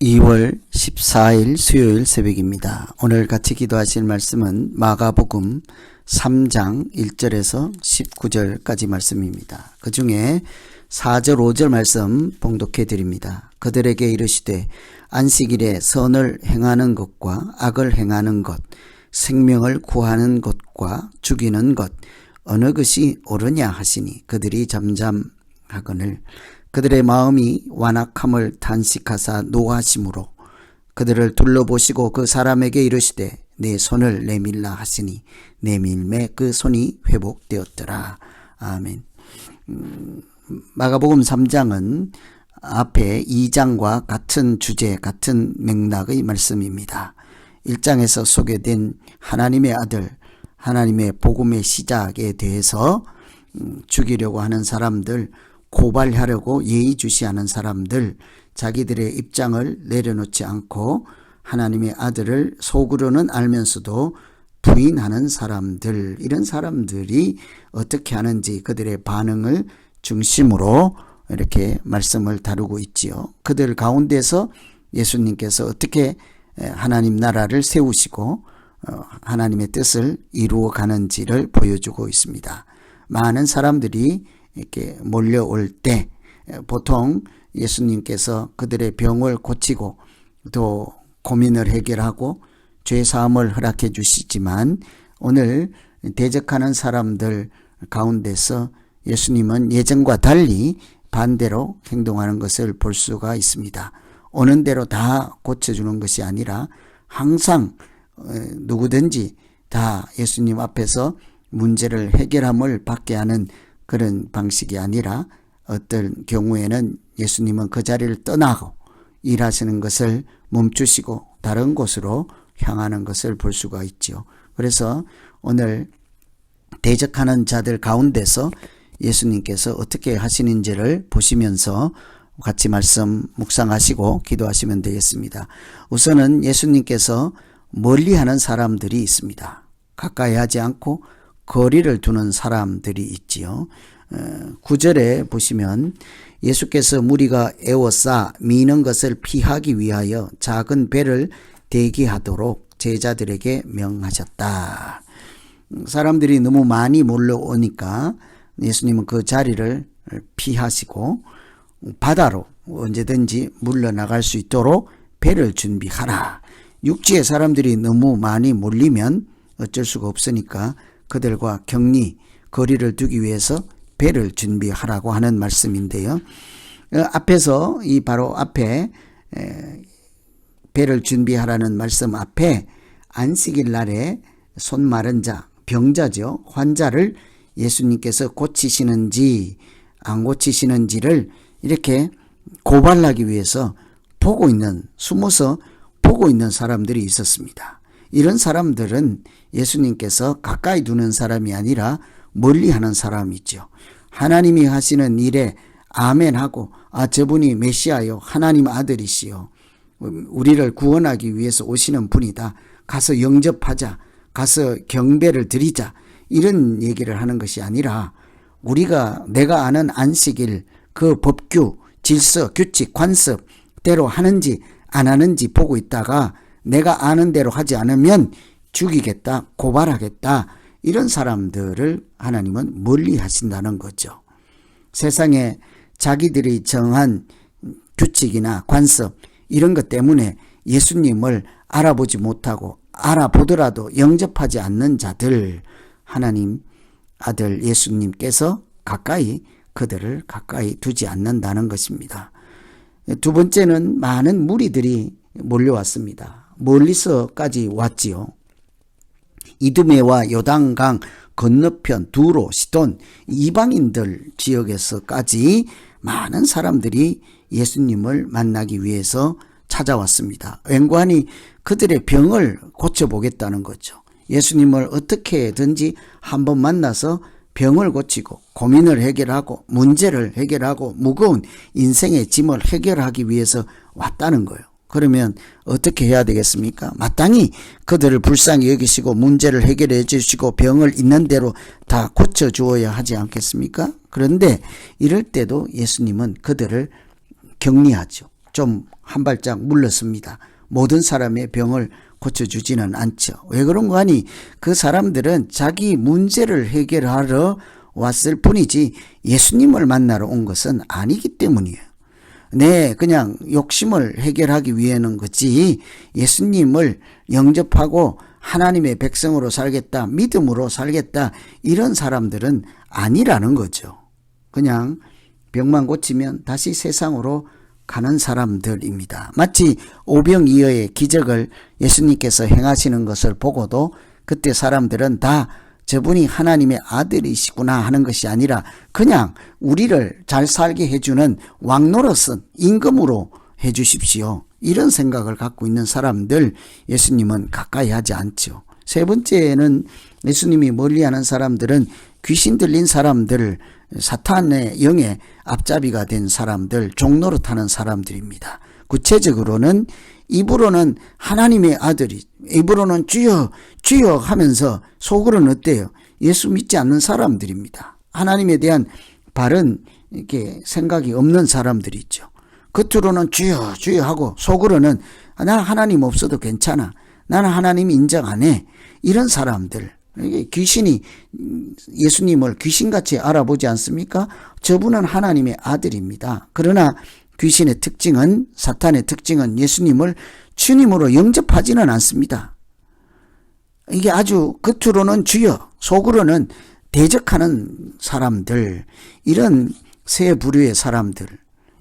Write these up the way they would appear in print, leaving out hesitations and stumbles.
2월 14일 수요일 새벽입니다. 오늘 같이 기도하실 말씀은 마가복음 3장 1절에서 19절까지 말씀입니다. 그 중에 4절 5절 말씀 봉독해 드립니다. 그들에게 이르시되 안식일에 선을 행하는 것과 악을 행하는 것, 생명을 구하는 것과 죽이는 것 어느 것이 옳으냐 하시니 그들이 잠잠하거늘 그들의 마음이 완악함을 탄식하사 노하심으로 그들을 둘러보시고 그 사람에게 이르시되 내 손을 내밀라 하시니 내밀매 그 손이 회복되었더라. 아멘. 마가복음 3장은 앞에 2장과 같은 주제, 같은 맥락의 말씀입니다. 1장에서 소개된 하나님의 아들, 하나님의 복음의 시작에 대해서 죽이려고 하는 사람들, 고발하려고 예의주시하는 사람들, 자기들의 입장을 내려놓지 않고 하나님의 아들을 속으로는 알면서도 부인하는 사람들, 이런 사람들이 어떻게 하는지 그들의 반응을 중심으로 이렇게 말씀을 다루고 있지요. 그들 가운데서 예수님께서 어떻게 하나님 나라를 세우시고 하나님의 뜻을 이루어 가는지를 보여주고 있습니다. 많은 사람들이 이렇게 몰려올 때 보통 예수님께서 그들의 병을 고치고 또 고민을 해결하고 죄사함을 허락해 주시지만 오늘 대적하는 사람들 가운데서 예수님은 예전과 달리 반대로 행동하는 것을 볼 수가 있습니다. 오는 대로 다 고쳐주는 것이 아니라 항상 누구든지 다 예수님 앞에서 문제를 해결함을 받게 하는 그런 방식이 아니라 어떤 경우에는 예수님은 그 자리를 떠나고 일하시는 것을 멈추시고 다른 곳으로 향하는 것을 볼 수가 있죠. 그래서 오늘 대적하는 자들 가운데서 예수님께서 어떻게 하시는지를 보시면서 같이 말씀 묵상하시고 기도하시면 되겠습니다. 우선은 예수님께서 멀리하는 사람들이 있습니다. 가까이 하지 않고 거리를 두는 사람들이 있지요. 9절에 보시면 예수께서 무리가 애워싸 미는 것을 피하기 위하여 작은 배를 대기하도록 제자들에게 명하셨다. 사람들이 너무 많이 몰려오니까 예수님은 그 자리를 피하시고 바다로 언제든지 물러나갈 수 있도록 배를 준비하라. 육지에 사람들이 너무 많이 몰리면 어쩔 수가 없으니까 그들과 격리, 거리를 두기 위해서 배를 준비하라고 하는 말씀인데요. 앞에서 이 바로 앞에 배를 준비하라는 말씀 앞에 안식일 날에 손 마른 자, 병자죠. 환자를 예수님께서 고치시는지 안 고치시는지를 이렇게 고발하기 위해서 보고 있는, 숨어서 보고 있는 사람들이 있었습니다. 이런 사람들은 예수님께서 가까이 두는 사람이 아니라 멀리하는 사람이죠. 하나님이 하시는 일에 아멘하고 저분이 메시아요, 하나님 아들이시요, 우리를 구원하기 위해서 오시는 분이다, 가서 영접하자, 가서 경배를 드리자, 이런 얘기를 하는 것이 아니라 내가 아는 안식일, 그 법규, 질서, 규칙, 관습대로 하는지 안 하는지 보고 있다가 내가 아는 대로 하지 않으면 죽이겠다, 고발하겠다, 이런 사람들을 하나님은 멀리 하신다는 거죠. 세상에 자기들이 정한 규칙이나 관습 이런 것 때문에 예수님을 알아보지 못하고 알아보더라도 영접하지 않는 자들, 하나님 아들 예수님께서 그들을 가까이 두지 않는다는 것입니다. 두 번째는 많은 무리들이 몰려왔습니다. 멀리서까지 왔지요. 이두메와 요단강 건너편 두로, 시돈, 이방인들 지역에서까지 많은 사람들이 예수님을 만나기 위해서 찾아왔습니다. 웬관히 그들의 병을 고쳐보겠다는 거죠. 예수님을 어떻게든지 한번 만나서 병을 고치고 고민을 해결하고 문제를 해결하고 무거운 인생의 짐을 해결하기 위해서 왔다는 거예요. 그러면 어떻게 해야 되겠습니까? 마땅히 그들을 불쌍히 여기시고 문제를 해결해 주시고 병을 있는 대로 다 고쳐주어야 하지 않겠습니까? 그런데 이럴 때도 예수님은 그들을 격리하죠. 좀 한 발짝 물렀습니다. 모든 사람의 병을 고쳐주지는 않죠. 왜 그런가 하니 그 사람들은 자기 문제를 해결하러 왔을 뿐이지 예수님을 만나러 온 것은 아니기 때문이에요. 그냥 욕심을 해결하기 위해는 거지 예수님을 영접하고 하나님의 백성으로 살겠다, 믿음으로 살겠다 이런 사람들은 아니라는 거죠. 그냥 병만 고치면 다시 세상으로 가는 사람들입니다. 마치 오병이어의 기적을 예수님께서 행하시는 것을 보고도 그때 사람들은 다 저분이 하나님의 아들이시구나 하는 것이 아니라 그냥 우리를 잘 살게 해주는 왕노릇은 임금으로 해주십시오. 이런 생각을 갖고 있는 사람들 예수님은 가까이 하지 않죠. 세 번째는 예수님이 멀리하는 사람들은 귀신 들린 사람들, 사탄의 영의 앞잡이가 된 사람들, 종노릇하는 사람들입니다. 구체적으로는 입으로는 하나님의 아들이, 입으로는 주여 주여 하면서 속으로는 어때요? 예수 믿지 않는 사람들입니다. 하나님에 대한 바른 이렇게 생각이 없는 사람들이 있죠. 겉으로는 주여 주여 하고 속으로는 나 하나님 없어도 괜찮아, 나는 하나님 인정 안 해, 이런 사람들. 귀신이 예수님을 귀신같이 알아보지 않습니까? 저분은 하나님의 아들입니다. 그러나 귀신의 특징은, 사탄의 특징은 예수님을 주님으로 영접하지는 않습니다. 이게 아주 겉으로는 주여, 속으로는 대적하는 사람들, 이런 세 부류의 사람들,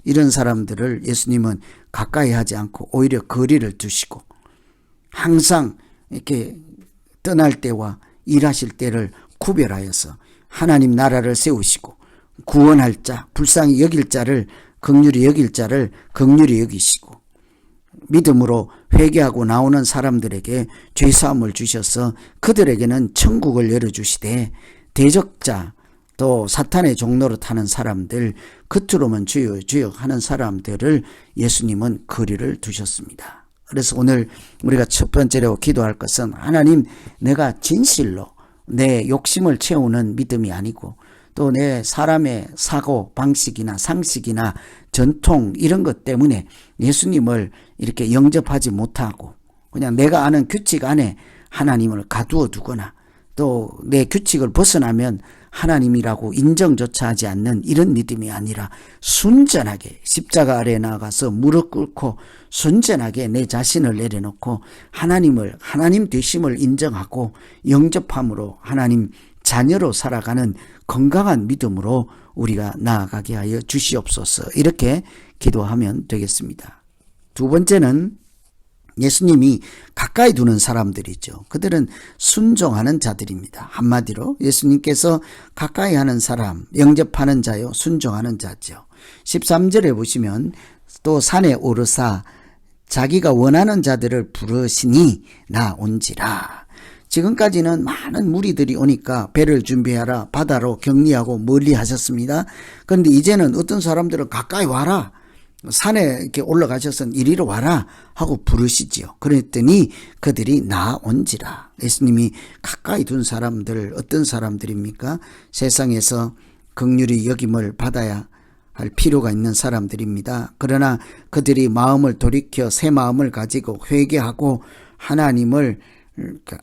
이런 사람들을 예수님은 가까이 하지 않고 오히려 거리를 두시고 항상 이렇게 떠날 때와 일하실 때를 구별하여서 하나님 나라를 세우시고 구원할 자, 불쌍히 여길 자를, 긍휼히 여길 자를 긍휼히 여기시고 믿음으로 회개하고 나오는 사람들에게 죄사함을 주셔서 그들에게는 천국을 열어주시되 대적자, 또 사탄의 종노릇 하는 사람들, 겉으로만 주여 주여 하는 사람들을 예수님은 거리를 두셨습니다. 그래서 오늘 우리가 첫 번째로 기도할 것은 하나님, 내가 진실로 내 욕심을 채우는 믿음이 아니고 또 내 사람의 사고 방식이나 상식이나 전통 이런 것 때문에 예수님을 이렇게 영접하지 못하고 그냥 내가 아는 규칙 안에 하나님을 가두어 두거나 또 내 규칙을 벗어나면 하나님이라고 인정조차 하지 않는 이런 믿음이 아니라 순전하게 십자가 아래에 나가서 무릎 꿇고 순전하게 내 자신을 내려놓고 하나님을, 하나님 되심을 인정하고 영접함으로 하나님 자녀로 살아가는 건강한 믿음으로 우리가 나아가게 하여 주시옵소서. 이렇게 기도하면 되겠습니다. 두 번째는 예수님이 가까이 두는 사람들이죠. 그들은 순종하는 자들입니다. 한마디로 예수님께서 가까이 하는 사람, 영접하는 자요, 순종하는 자죠. 13절에 보시면 또 산에 오르사 자기가 원하는 자들을 부르시니 나 온지라. 지금까지는 많은 무리들이 오니까 배를 준비하라, 바다로 격리하고 멀리 하셨습니다. 그런데 이제는 어떤 사람들은 가까이 와라, 산에 이렇게 올라가셔서 이리로 와라 하고 부르시지요. 그랬더니 그들이 나온지라. 예수님이 가까이 둔 사람들 어떤 사람들입니까? 세상에서 긍휼히 여김을 받아야 할 필요가 있는 사람들입니다. 그러나 그들이 마음을 돌이켜 새 마음을 가지고 회개하고 하나님을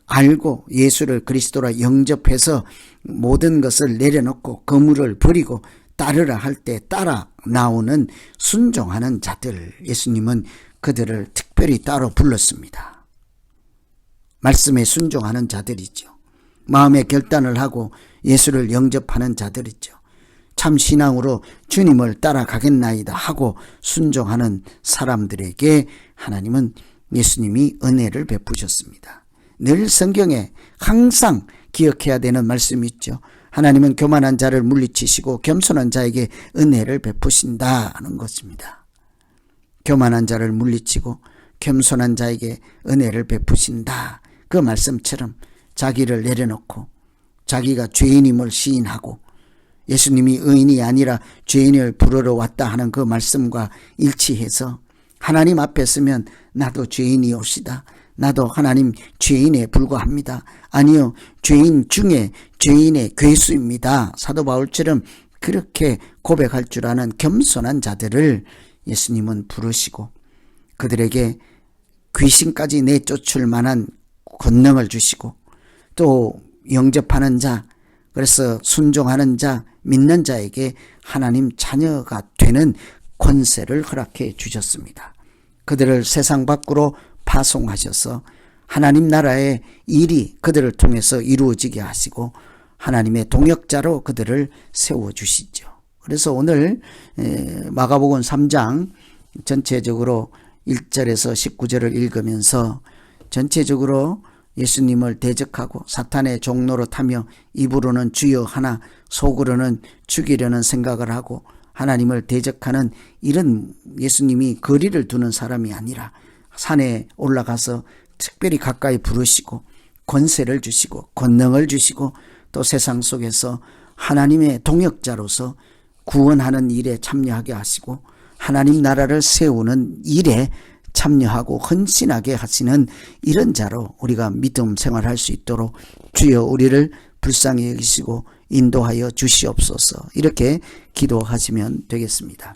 알고 예수를 그리스도라 영접해서 모든 것을 내려놓고 거물을 버리고 따르라 할 때 따라 나오는 순종하는 자들, 예수님은 그들을 특별히 따로 불렀습니다. 말씀에 순종하는 자들이죠. 마음의 결단을 하고 예수를 영접하는 자들이죠. 참 신앙으로 주님을 따라가겠나이다 하고 순종하는 사람들에게 하나님은, 예수님이 은혜를 베푸셨습니다. 늘 성경에 항상 기억해야 되는 말씀이 있죠. 하나님은 교만한 자를 물리치시고 겸손한 자에게 은혜를 베푸신다는 것입니다. 교만한 자를 물리치고 겸손한 자에게 은혜를 베푸신다. 그 말씀처럼 자기를 내려놓고 자기가 죄인임을 시인하고 예수님이 의인이 아니라 죄인을 부르러 왔다 하는 그 말씀과 일치해서 하나님 앞에 서면 나도 죄인이옵시다. 나도 하나님 죄인에 불과합니다. 아니요, 죄인 중에 죄인의 괴수입니다. 사도 바울처럼 그렇게 고백할 줄 아는 겸손한 자들을 예수님은 부르시고 그들에게 귀신까지 내쫓을 만한 권능을 주시고 또 영접하는 자, 그래서 순종하는 자, 믿는 자에게 하나님 자녀가 되는 권세를 허락해 주셨습니다. 그들을 세상 밖으로 파송하셔서 하나님 나라의 일이 그들을 통해서 이루어지게 하시고 하나님의 동역자로 그들을 세워주시죠. 그래서 오늘 마가복음 3장 전체적으로 1절에서 19절을 읽으면서 전체적으로 예수님을 대적하고 사탄의 종로로 타며 입으로는 주여 하나 속으로는 죽이려는 생각을 하고 하나님을 대적하는 이런 예수님이 거리를 두는 사람이 아니라 산에 올라가서 특별히 가까이 부르시고 권세를 주시고 권능을 주시고 또 세상 속에서 하나님의 동역자로서 구원하는 일에 참여하게 하시고 하나님 나라를 세우는 일에 참여하고 헌신하게 하시는 이런 자로 우리가 믿음 생활할 수 있도록 주여 우리를 불쌍히 여기시고 인도하여 주시옵소서, 이렇게 기도하시면 되겠습니다.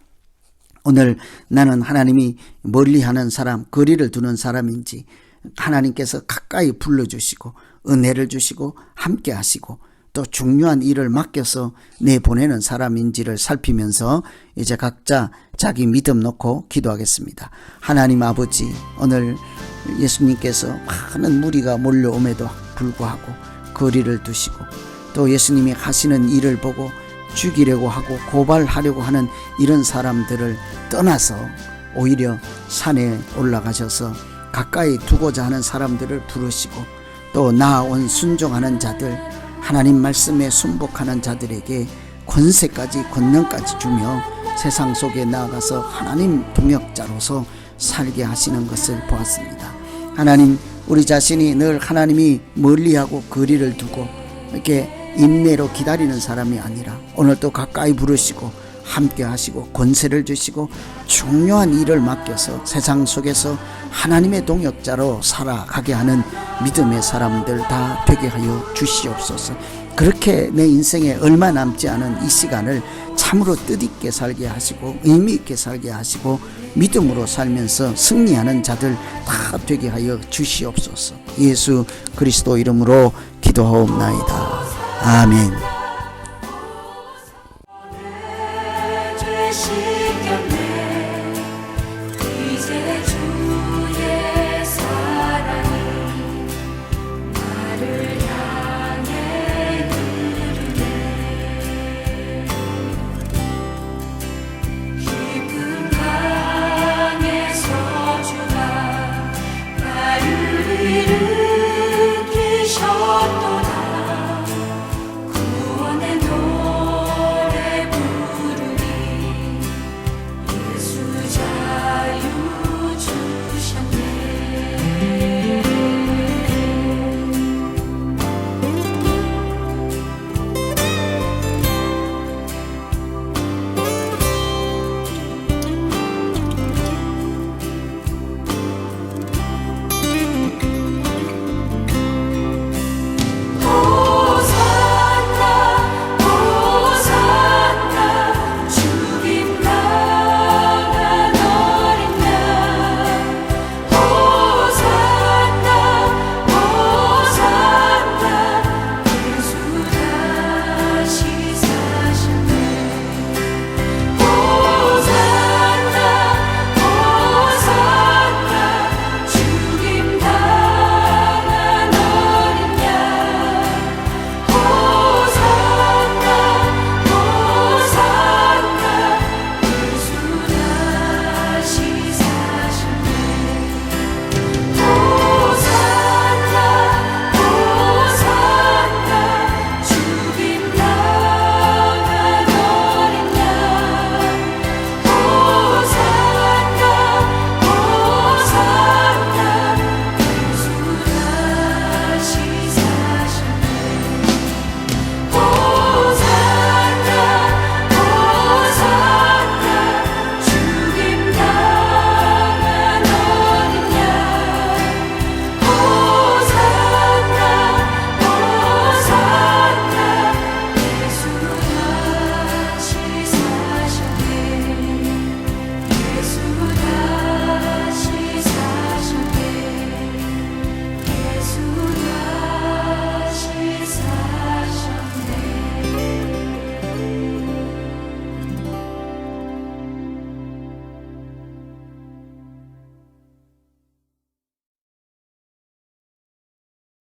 오늘 나는 하나님이 멀리하는 사람, 거리를 두는 사람인지 하나님께서 가까이 불러주시고 은혜를 주시고 함께 하시고 또 중요한 일을 맡겨서 내보내는 사람인지를 살피면서 이제 각자 자기 믿음 놓고 기도하겠습니다. 하나님 아버지, 오늘 예수님께서 많은 무리가 몰려옴에도 불구하고 거리를 두시고 또 예수님이 하시는 일을 보고 죽이려고 하고 고발하려고 하는 이런 사람들을 떠나서 오히려 산에 올라가셔서 가까이 두고자 하는 사람들을 부르시고 또 나아온 순종하는 자들, 하나님 말씀에 순복하는 자들에게 권세까지 권능까지 주며 세상 속에 나아가서 하나님 동역자로서 살게 하시는 것을 보았습니다. 하나님, 우리 자신이 늘 하나님이 멀리하고 거리를 두고 이렇게 인내로 기다리는 사람이 아니라 오늘 또 가까이 부르시고 함께 하시고 권세를 주시고 중요한 일을 맡겨서 세상 속에서 하나님의 동역자로 살아가게 하는 믿음의 사람들 다 되게 하여 주시옵소서. 그렇게 내 인생에 얼마 남지 않은 이 시간을 참으로 뜻있게 살게 하시고 의미 있게 살게 하시고 믿음으로 살면서 승리하는 자들 다 되게 하여 주시옵소서. 예수 그리스도 이름으로 기도하옵나이다. 아멘. 신경